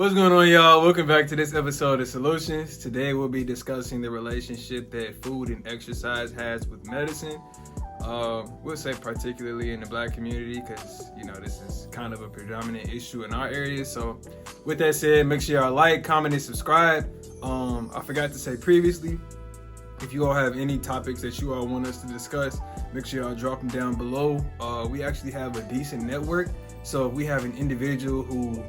What's going on, y'all? Welcome back to this episode of Solutions. Today we'll be discussing the relationship that food and exercise has with medicine. We'll say particularly in the Black community because, this is kind of a predominant issue in our area. So with that said, make sure y'all like, comment, and subscribe. I forgot to say previously, if you all have any topics that you all want us to discuss, make sure y'all drop them down below. We actually have a decent network. So if we have an individual who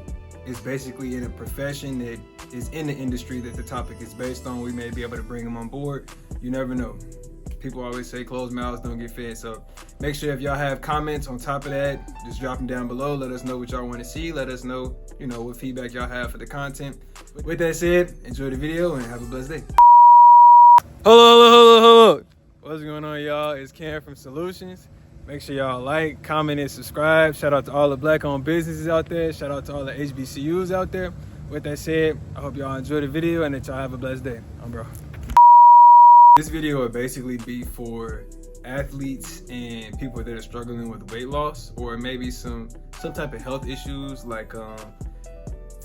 is basically in a profession that is in the industry that the topic is based on, we may be able to bring them on board. You never know. People always say closed mouths don't get fed. So make sure if y'all have comments on top of that, just drop them down below. Let us know what y'all want to see. Let us know, what feedback y'all have for the content. With that said, enjoy the video and have a blessed day. Hello. What's going on, y'all? It's Cam from Solutions. Make sure y'all like, comment, and subscribe. Shout out to all the Black-owned businesses out there. Shout out to all the HBCUs out there. With that said, I hope y'all enjoy the video and that y'all have a blessed day. Bro. This video will basically be for athletes and people that are struggling with weight loss or maybe some type of health issues like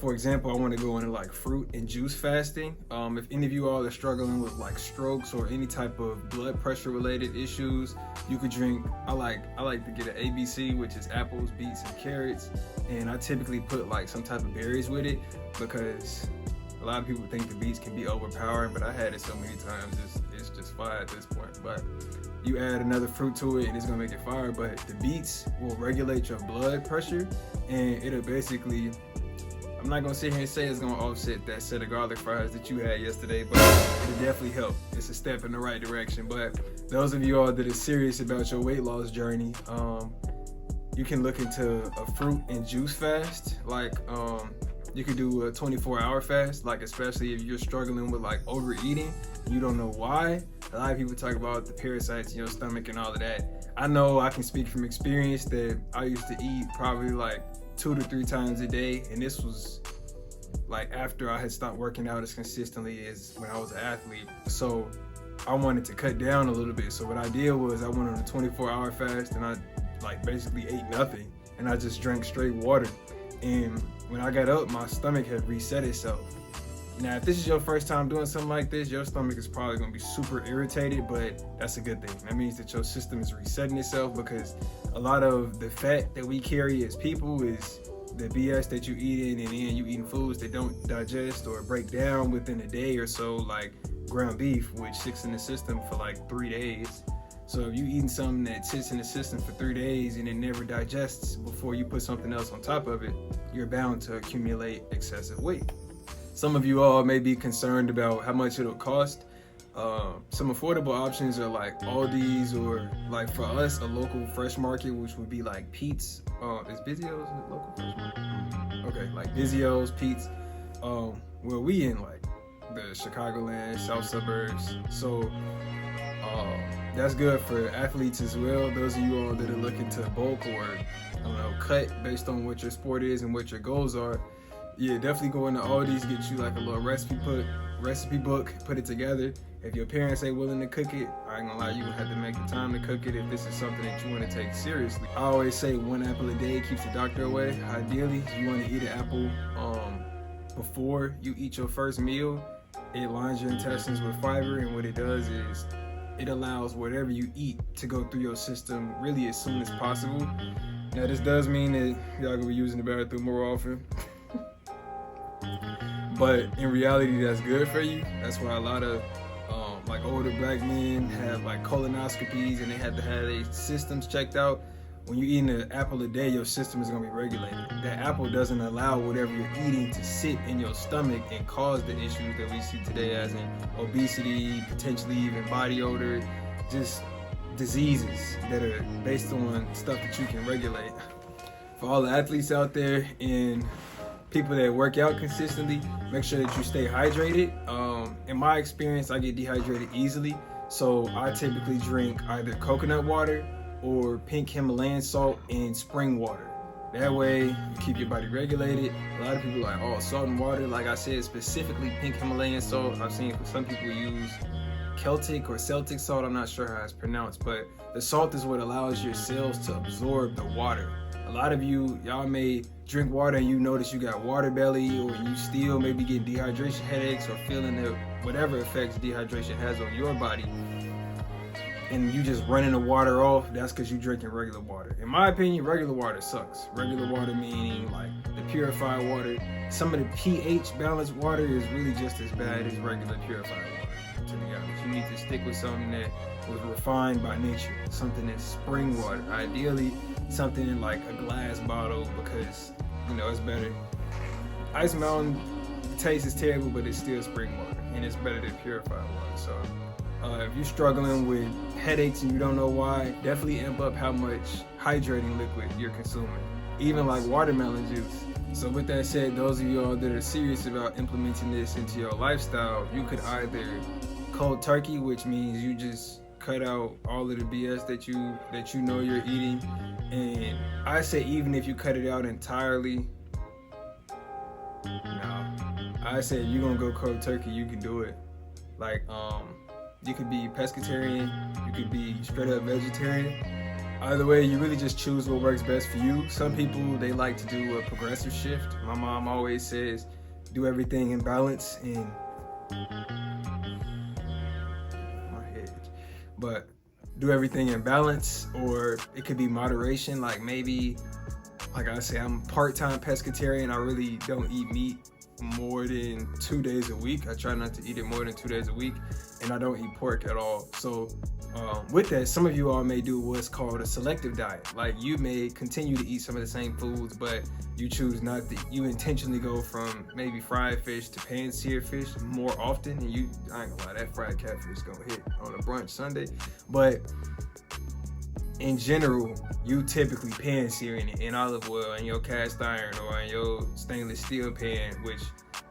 for example, I want to go into like fruit and juice fasting. If any of you all are struggling with like strokes or any type of blood pressure related issues, you could drink, I like to get an ABC, which is apples, beets, and carrots. And I typically put like some type of berries with it because a lot of people think the beets can be overpowering, but I had it so many times, it's just fire at this point. But you add another fruit to it and it's gonna make it fire. But the beets will regulate your blood pressure and it'll basically, I'm not gonna sit here and say it's gonna offset that set of garlic fries that you had yesterday, but it'll definitely help. It's a step in the right direction. But those of you all that are serious about your weight loss journey, you can look into a fruit and juice fast. Like you could do a 24-hour fast, like especially if you're struggling with like overeating, you don't know why. A lot of people talk about the parasites in your stomach and all of that. I know I can speak from experience that I used to eat probably like 2 to 3 times a day, and this was like after I had stopped working out as consistently as when I was an athlete. So I wanted to cut down a little bit. So what I did was I went on a 24-hour fast and I like basically ate nothing and I just drank straight water. And when I got up, my stomach had reset itself. Now, if this is your first time doing something like this, your stomach is probably gonna be super irritated, but that's a good thing. That means that your system is resetting itself because a lot of the fat that we carry as people is the BS that you eating, and then you eating foods that don't digest or break down within a day or so, like ground beef, which sits in the system for like 3 days. So if you eating something that sits in the system for 3 days and it never digests before you put something else on top of it, you're bound to accumulate excessive weight. Some of you all may be concerned about how much it'll cost. Some affordable options are like Aldi's or like for us, a local fresh market, which would be like Pete's. Is Vizio's a local fresh market? Okay, like Vizio's, Pete's. Where we in like the Chicagoland, South suburbs. So that's good for athletes as well. Those of you all that are looking to bulk or cut based on what your sport is and what your goals are. Yeah, definitely go into Aldi's, get you like a little recipe book, put it together. If your parents ain't willing to cook it, I ain't gonna lie, you gonna have to make the time to cook it if this is something that you want to take seriously. I always say 1 apple a day keeps the doctor away. Ideally, you want to eat an apple before you eat your first meal. It lines your intestines with fiber, and what it does is it allows whatever you eat to go through your system really as soon as possible. Now, this does mean that y'all gonna be using the bathroom more often. But in reality, that's good for you. That's why a lot of like older Black men have like colonoscopies and they have to have their systems checked out. When you're eating an apple a day, your system is gonna be regulated. That apple doesn't allow whatever you're eating to sit in your stomach and cause the issues that we see today, as in obesity, potentially even body odor, just diseases that are based on stuff that you can regulate. For all the athletes out there and people that work out consistently, make sure that you stay hydrated. In my experience, I get dehydrated easily, so I typically drink either coconut water or pink Himalayan salt and spring water. That way, you keep your body regulated. A lot of people are like, salt and water. Like I said, specifically pink Himalayan salt. I've seen some people use Celtic or Celtic salt, I'm not sure how it's pronounced, but the salt is what allows your cells to absorb the water. A lot of y'all may drink water and you notice you got water belly, or you still maybe getting dehydration headaches or feeling the whatever effects dehydration has on your body, and you just running the water off. That's because you drinking regular water. In my opinion, regular water sucks. Regular water meaning like the purified water. Some of the pH balanced water is really just as bad as regular purified water, to be honest. You need to stick with something that was refined by nature, something that's spring water. Ideally, something in like a glass bottle, because it's better. Ice Mountain taste is terrible, but it's still spring water, and it's better than purified water. So if you're struggling with headaches and you don't know why, definitely amp up how much hydrating liquid you're consuming, even like watermelon juice. So with that said, those of y'all that are serious about implementing this into your lifestyle, you could either cold turkey, which means you just cut out all of the BS that you know you're eating. And I say even if you cut it out entirely, no, I say if you're gonna go cold turkey, you can do it. Like you could be pescatarian, you could be straight up vegetarian. Either way, you really just choose what works best for you. Some people, they like to do a progressive shift. My mom always says, do everything in balance, and my head. But do everything in balance, or it could be moderation. Like maybe, like I say, I'm part-time pescatarian. I really don't eat meat more than 2 days a week. I try not to eat it more than 2 days a week, and I don't eat pork at all. So with that, some of you all may do what's called a selective diet. Like you may continue to eat some of the same foods, but you choose not to. You intentionally go from maybe fried fish to pan-seared fish more often. And I ain't gonna lie, that fried catfish gonna hit on a brunch Sunday. But in general, you typically pan-searing it in olive oil, in your cast iron, or in your stainless steel pan, which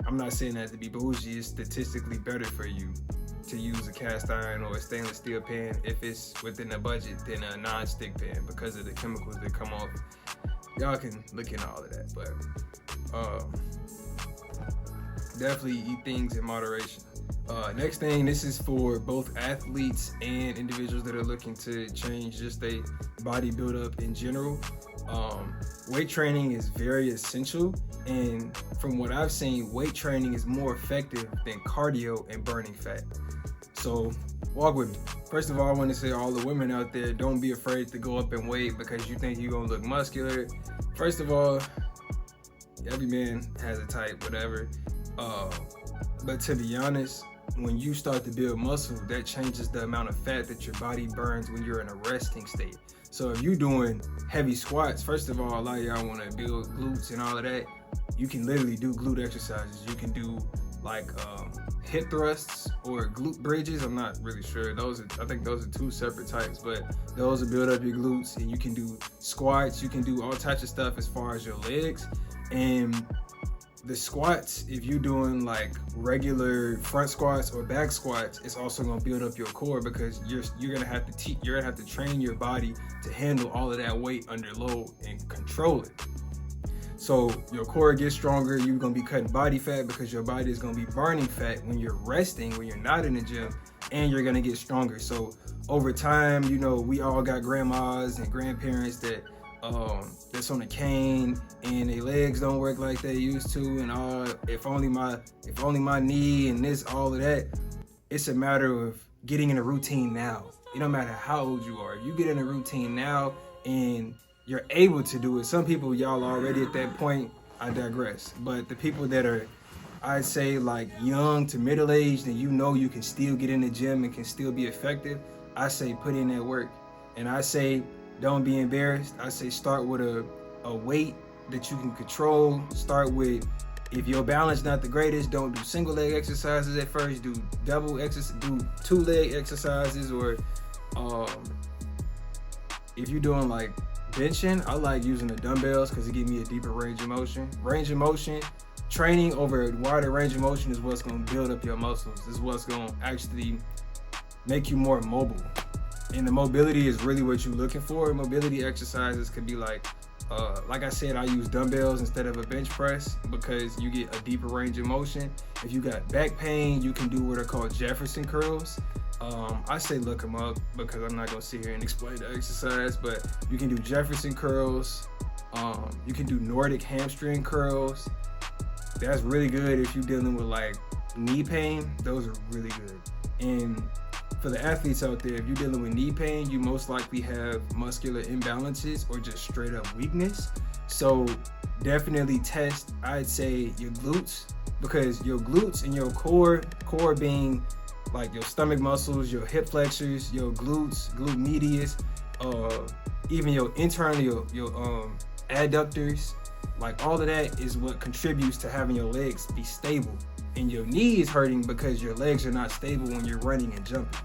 I'm not saying that to be bougie. It's statistically better for you to use a cast iron or a stainless steel pan if it's within a budget than a non-stick pan, because of the chemicals that come off. Y'all can look into all of that, but definitely eat things in moderation. Next thing, this is for both athletes and individuals that are looking to change just their body build-up in general. Weight training is very essential, and from what I've seen, weight training is more effective than cardio and burning fat. So walk with me. First of all, I want to say all the women out there, don't be afraid to go up in weight because you think you're gonna look muscular. First of all, every man has a type, whatever. But to be honest, when you start to build muscle, that changes the amount of fat that your body burns when you're in a resting state. So if you're doing heavy squats, first of all, a lot of y'all want to build glutes and all of that. You can literally do glute exercises. You can do like hip thrusts or glute bridges. I'm not really sure. I think those are two separate types, but those will build up your glutes. And you can do squats. You can do all types of stuff as far as your legs. And the squats, if you're doing like regular front squats or back squats, it's also going to build up your core, because you're gonna have to train your body to handle all of that weight under load and control it. So your core gets stronger. You're gonna be cutting body fat because your body is gonna be burning fat when you're resting, when you're not in the gym, and you're gonna get stronger. So over time, we all got grandmas and grandparents that's on a cane and their legs don't work like they used to, and if only my knee and this, all of that. It's a matter of getting in a routine now. It don't matter how old you are. If you get in a routine now and you're able to do it. Some people, y'all already at that point, I digress. But the people that are, I'd say like young to middle-aged, and you can still get in the gym and can still be effective, I say put in that work. And I say don't be embarrassed. I say start with a weight that you can control. Start with, if your balance not the greatest, don't do single leg exercises at first. Do double exercise, do 2 leg exercises, or if you're doing like benching, I like using the dumbbells because it gives me a deeper range of motion. Training over a wider range of motion is what's going to build up your muscles. This is what's going to actually make you more mobile. And the mobility is really what you're looking for. Mobility exercises could be like I said, I use dumbbells instead of a bench press because you get a deeper range of motion. If you got back pain, you can do what are called Jefferson curls. I say look them up because I'm not gonna sit here and explain the exercise, but you can do Jefferson curls. You can do Nordic hamstring curls. That's really good if you're dealing with like knee pain. Those are really good. And for the athletes out there, if you're dealing with knee pain, you most likely have muscular imbalances or just straight up weakness. So definitely test, I'd say, your glutes, because your glutes and your core being like your stomach muscles, your hip flexors, your glutes, glute medius, even your internal, your adductors, like all of that is what contributes to having your legs be stable. And your knee is hurting because your legs are not stable when you're running and jumping.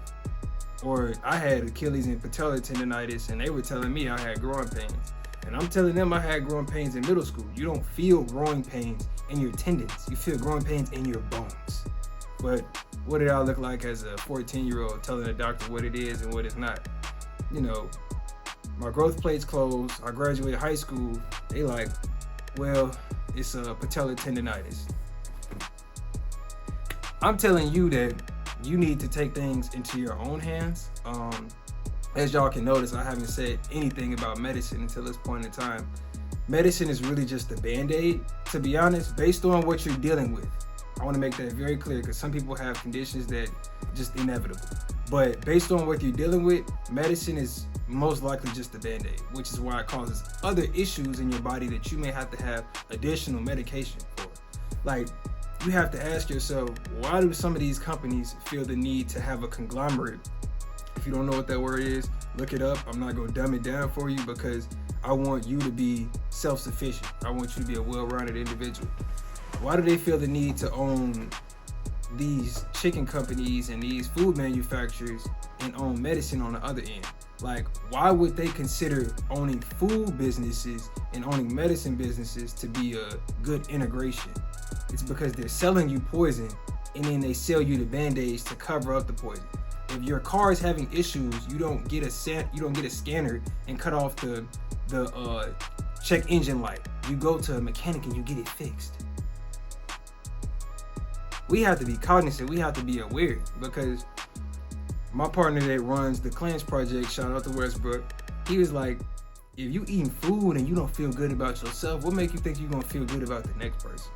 Or I had Achilles and patellar tendonitis, and they were telling me I had growing pains. And I'm telling them I had growing pains in middle school. You don't feel growing pains in your tendons. You feel growing pains in your bones. But what did I look like as a 14-year-old telling a doctor what it is and what it's not? You know, my growth plates closed. I graduated high school. They like, well, it's a patellar tendonitis. I'm telling you that you need to take things into your own hands. As y'all can notice, I haven't said anything about medicine until this point in time. Medicine is really just a band-aid, to be honest, based on what you're dealing with. I want to make that very clear because some people have conditions that just inevitable. But based on what you're dealing with, medicine is most likely just a band-aid, which is why it causes other issues in your body that you may have to have additional medication for. Like, you have to ask yourself, why do some of these companies feel the need to have a conglomerate? If you don't know what that word is, look it up. I'm not going to dumb it down for you because I want you to be self-sufficient. I want you to be a well-rounded individual. Why do they feel the need to own these chicken companies and these food manufacturers and own medicine on the other end? Like, why would they consider owning food businesses and owning medicine businesses to be a good integration? It's because they're selling you poison and then they sell you the band-aids to cover up the poison. If your car is having issues, you don't get a scanner and cut off the check engine light. You go to a mechanic and you get it fixed. We have to be cognizant. We have to be aware, because my partner that runs the Cleanse Project, shout out to Westbrook, he was like, if you eating food and you don't feel good about yourself, what make you think you're gonna feel good about the next person?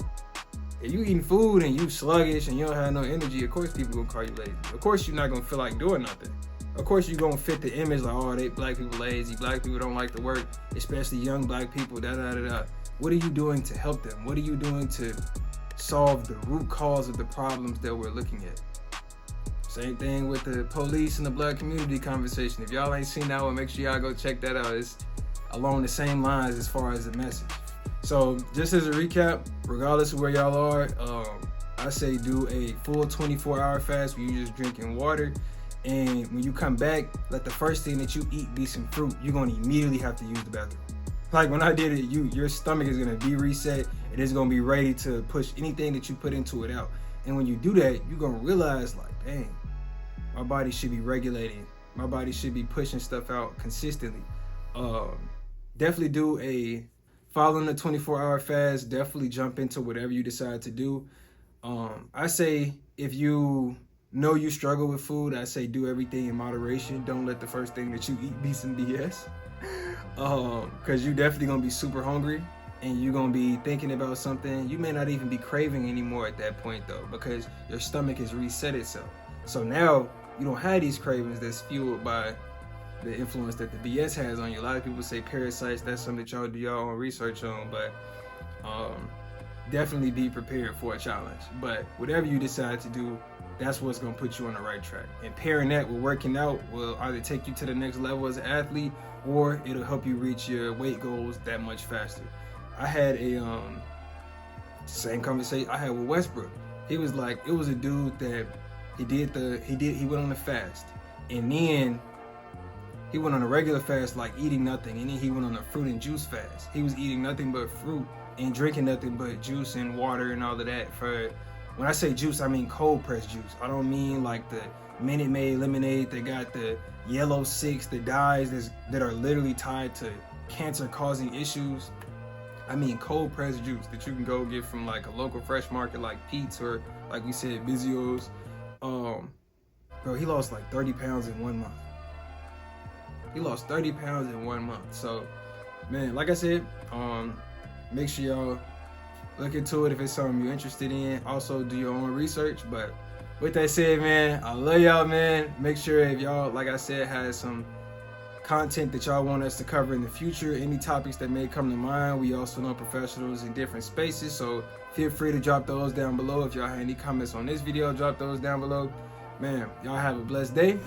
If you eating food and you sluggish and you don't have no energy, of course people gonna call you lazy. Of course you're not gonna feel like doing nothing. Of course you're gonna fit the image like, oh, they black people lazy, black people don't like to work, especially young black people, da-da-da-da. What are you doing to help them? What are you doing to solve the root cause of the problems that we're looking at? Same thing with the police and the black community conversation. If y'all ain't seen that one, make sure y'all go check that out. It's along the same lines as far as the message. So just as a recap, regardless of where y'all are, I say do a full 24-hour fast where you're just drinking water. And when you come back, let the first thing that you eat be some fruit. You're gonna immediately have to use the bathroom. Like when I did it, your stomach is gonna be reset. It is gonna be ready to push anything that you put into it out. And when you do that, you're gonna realize like, dang, my body should be regulating. My body should be pushing stuff out consistently. Definitely do a following the 24-hour fast. Definitely jump into whatever you decide to do. I say if you know you struggle with food, I say do everything in moderation. Don't let the first thing that you eat be some BS. Because you're definitely gonna be super hungry and you're gonna be thinking about something. You may not even be craving anymore at that point though, because your stomach has reset itself. So now you don't have these cravings that's fueled by the influence that the BS has on you. A lot of people say parasites, that's something that y'all do your own research on, but definitely be prepared for a challenge. But whatever you decide to do, that's what's gonna put you on the right track. And pairing that with working out will either take you to the next level as an athlete, or it'll help you reach your weight goals that much faster. I had a same conversation I had with Westbrook. He was like, it was a dude that he went on a fast, and then he went on a regular fast, like eating nothing, and then he went on a fruit and juice fast. He was eating nothing but fruit and drinking nothing but juice and water and all of that. For when I say juice, I mean cold pressed juice. I don't mean like the Minute Maid lemonade that got the yellow 6, the dyes that are literally tied to cancer causing issues. I mean cold pressed juice that you can go get from like a local fresh market like Pete's, or like we said, Vizio's. Bro, he lost like 30 pounds in 1 month. He lost 30 pounds in 1 month. So, man, like I said, make sure y'all look into it if it's something you're interested in. Also, do your own research. But with that said, man, I love y'all, man. Make sure if y'all, like I said, has some content that y'all want us to cover in the future, any topics that may come to mind. We also know professionals in different spaces, so feel free to drop those down below. If y'all have any comments on this video, drop those down below. Man, y'all have a blessed day.